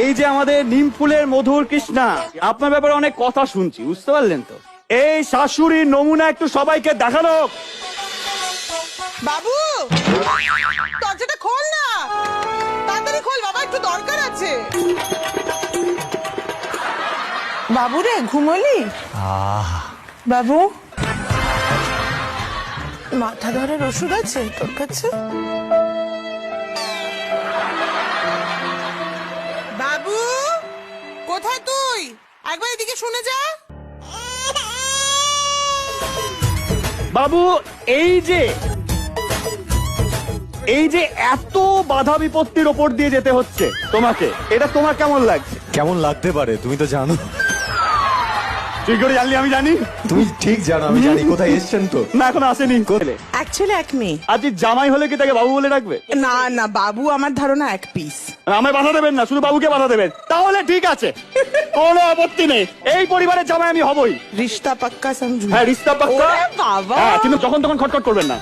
এই যে আমাদের নিম ফুলের মধুর কৃষ্ণা, আপনার ব্যাপারে অনেক কথা শুনছি, বুঝতে পারলেন তো? এই শাশুড়ির নমুনা একটু সবাইকে দেখানো। বাবু দরজাটা খোল না, তাড়াতাড়ি খোল বাবা, একটু দরকার আছে। বাবু রে, ঘুমোলি? বাবু, মাথা ধরার ওষুধ আছে তোর কাছে? বাবু কোথায় তুই? একবার এদিকে শুনে যা। বাবু, এই যে এত বাধা বিপত্তির ওপর দিয়ে যেতে হচ্ছে তোমাকে, এটা তোমার কেমন লাগছে? কেমন লাগতে পারে তুমি তো জানো। তুই করে জানলি? আমি জানি। তুমি ঠিক জানো, আমি জানি। কোথায় এসছেন তো? না, এখন আসেনি। কোথায়? অ্যাকচুয়ালি এক মেয়ে। আজ জামাই হলে কি তাকে বাবু বলে ডাকবে? না না বাবু, আমার ধারণা এক পিস। আমায় বাধা দেবেন না, শুধু বাবুকে বাধা দেবেন। তাহলে ঠিক আছে, কোনো আপত্তি নেই। এই পরিবারের জামাই আমি হবই। রিশতা পাক্কা সমঝু। হ্যাঁ, রিশতা পাক্কা। ওরে বাবা। হ্যাঁ, কিন্তু যখন তখন খটখট করবেন না।